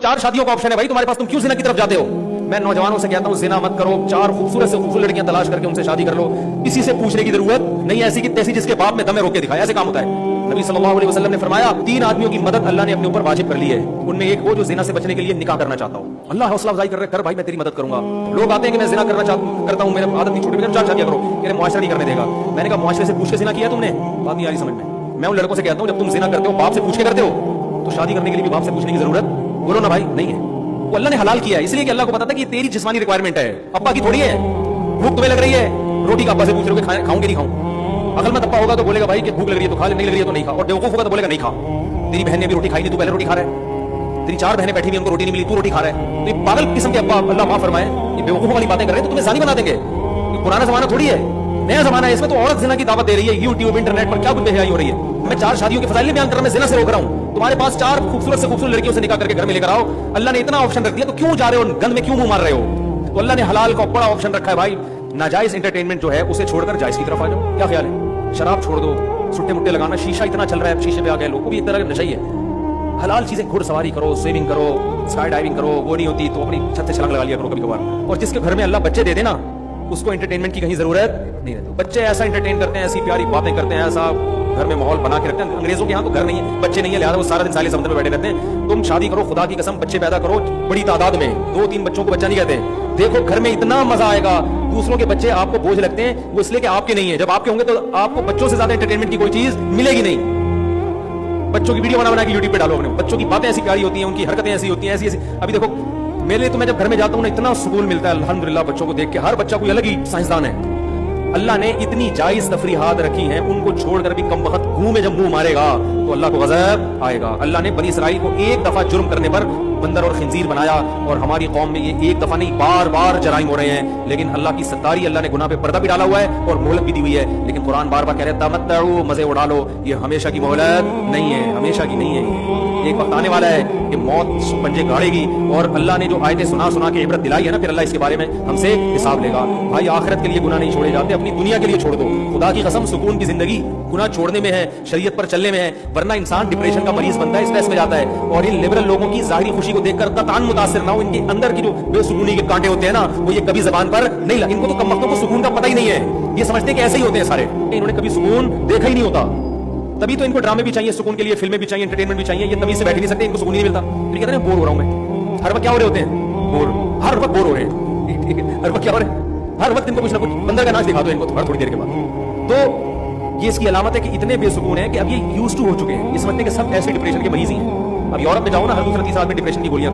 4 शादियों का ऑप्शन है भाई तुम्हारे पास, तुम क्यों जिना की तरफ जाते हो? मैं नौजवानों से कहता हूं जिना मत करो, 4 खूबसूरत से खूबसूरत लड़कियां तलाश करके उनसे शादी कर लो। किसी से पूछने की जरूरत नहीं, ऐसी की तैसी जिसके बाप में दमे रोके दिखाया, ऐसे काम होता है। नबी सल्लल्लाहु अलैहि वसल्लम ने फरमाया 3 आदमियों की मदद अल्लाह ने अपने ऊपर वाजिब कर ली है। उनमें एक वो जो जिना से बचने के लिए निकाह करना चाहता हो। अल्लाह हौसला अफजाई कर रहा है, कर भाई मैं तेरी मदद करूंगा। लोग आते हैं कि मैं जिना करता हूं, मेरी आदत नहीं छूटी, मेरे 4 शादियां करो, मेरे मुआशरा नहीं करने देगा। मैंने कहा मुआशरे से पूछ के जिना किया तुमने? बात नहीं आ रही समझ में। मैं उन लड़कों से कहता हूं जब तुम जिना करते हो बाप से पूछ के करते हो तो शादी करने के लिए भी बाप से पूछने की जरूरत बोलो ना भाई नहीं है। वो अल्लाह ने हलाल किया है इसलिए कि अल्लाह को पता था कि ये तेरी जिस्मानी रिक्वायरमेंट है, अब्बा की थोड़ी है। भूख तुम्हें लग रही है, रोटी का अब्बा से पूछ रहे हो खाऊंगे नहीं खाऊं। अकलमंद अब्बा होगा तो बोलेगा भाई कि भूख लग रही है तो खा ले, नहीं लग रही है तो नहीं खा। और बेवकूफ होगा तो बोलेगा नहीं खा। तेरी बहन ने भी रोटी खाई नहीं, तू पहले रोटी खा रहा है। तेरी 4 बहनें बैठी हुई, उनको रोटी नहीं मिली, तू रोटी खा रहा है। तो ये पागल किस्म के अब्बा, अल्लाह माफ फरमाए, ये बेवकूफों वाली बातें कर रहे हैं तो तुम्हें जानी बना देंगे। ये पुराना जमाना थोड़ी है, नया जमाना है। इसमें तो औरत जिना की दावत दे रही है, यूट्यूब इंटरनेट पर क्या कुछ बेहयाई हो रही है। मैं 4 शादियों के फजाइल बयान कर रहा हूं, मैं जिना से रोक रहा हूं। तुम्हारे पास 4 खूबसूरत से खूबसूरत लड़कियों से निकाह करके घर में लेकर आओ। अल्लाह ने इतना ऑप्शन रख दिया तो क्यों जा रहे हो गंद में, क्यों मुंह मार रहे हो? तो अल्लाह ने हलाल का बड़ा ऑप्शन रखा है भाई। नाजायज एंटरटेनमेंट जो है उसे छोड़कर जायज की तरफ आ जाओ। क्या ख्याल है? शराब छोड़ दो, सुट्टे मुट्टे लगाना, शीशा इतना चल रहा है, शीशे पे आ गए लोग को भी एक तरह का नशा ही है। हलाल चीजें, घुड़सवारी करो, स्विमिंग करो, स्काई डाइविंग करो, वो नहीं होती तो अपनी छत से छलांग लगा लिया करो कभी कभार। और जिसके घर में अल्लाह बच्चे दे देना उसको एंटरटेनमेंट की कहीं जरूरत नहीं रहती। बच्चे ऐसा एंटरटेन करते हैं, ऐसी प्यारी बातें करते हैं, ऐसा घर में माहौल बना के रखते हैं। अंग्रेजों के यहाँ तो घर नहीं है, बच्चे नहीं है, लिहाजा वो सारा दिन साले समुद्र में बैठे रहते हैं। तुम शादी करो, खुदा की कसम बच्चे पैदा करो बड़ी तादाद में, 2-3 बच्चों को बच्चा नहीं कहते। देखो घर में इतना मजा आएगा। दूसरों के बच्चे आपको बोझ लगते हैं, वो इसलिए कि आपके नहीं है। जब आपके होंगे तो आपको बच्चों से ज्यादा एंटरटेनमेंट की कोई चीज मिलेगी नहीं। बच्चों की वीडियो बना के यूट्यूब पे डालो अपने, बच्चों की बातें ऐसी प्यारी होती हैं, उनकी हरकतें ऐसी होती हैं, ऐसी ऐसी। अभी देखो मेरे लिए तो मैं जब घर में जाता हूँ ना इतना सुकून मिलता है अल्हम्दुलिल्लाह। बच्चों को देख के हर बच्चा कोई अलग ही साइंसदान है। अल्लाह ने इतनी जायज तफरीहात रखी हैं, उनको छोड़कर भी कम वक्त मुंह में जब मुंह मारेगा तो अल्लाह को गज़ब आएगा। अल्लाह ने बनी इसराइल को एक दफा जुर्म करने पर बंदर और खिंजीर बनाया, और हमारी कौम में ये एक दफा नहीं बार बार जराइम हो रहे हैं। लेकिन अल्लाह की सत्तारी, अल्लाह ने गुनाह पे पर्दा भी डाला हुआ है और मोहलत भी दी हुई है। लेकिन कुरान बार बार कह रहा है तमत्तउ, मजे उड़ा लो। ये हमेशा की मोहलत नहीं है, हमेशा की नहीं है। एक वक्त आने वाला है कि मौत पंजे गाड़ेगी, और अल्लाह ने जो आयतें सुना सुना के इबरत दिलाई है ना, फिर अल्लाह इसके बारे में हमसे हिसाब लेगा। भाई आखिरत के लिए गुनाह नहीं छोड़े जाते, अपनी दुनिया के लिए छोड़ दो। खुदा की कसम सुकून की जिंदगी गुनाह छोड़ने में है, शरीयत पर चलने में है। वरना इंसान डिप्रेशन का मरीज बनता है, स्ट्रेस में जाता है। और इन लिबरल लोगों की जाहिरी खुशी को देखकर कतान मुतासिर ना हो। इनके अंदर की जो बेसुकूनी के कांटे होते हैं ना, वो ये कभी जबान पर नहीं लगे। इनको तो कम वक्तों को सुकून का पता ही नहीं है। ये समझते हैं कि ऐसे ही होते हैं सारे, इन्होंने कभी सुकून देखा ही नहीं होता। तभी तो इनको ड्रामे भी चाहिए सुकून के लिए, फिल्में भी चाहिए, एंटरटेनमेंट भी चाहिए। ये तभी से बैठ नहीं सकते, इनको सुकून नहीं मिलता। फिर कहते हैं बोर हो रहा हूं मैं। हर वक्त क्या हो रहे होते हैं? बोर। हर वक्त बोर हो रहे हैं। ठीक है, हर वक्त क्या हो रहे हैं? हर वक्त इनको कुछ ना कुछ बंदर का नाच दिखा दो इनको थोड़ी देर के बाद। तो ये इसकी अलामत है कि इतने बेसुकून है कि अब ये यूज्ड टू हो चुके हैं। ये समझते हैं कि सब ऐसे डिप्रेशन के मरीज ही हैं। अब यूरोप में जाओ ना, हर दूसरा तीसरा आदमी डिप्रेशन की गोलियां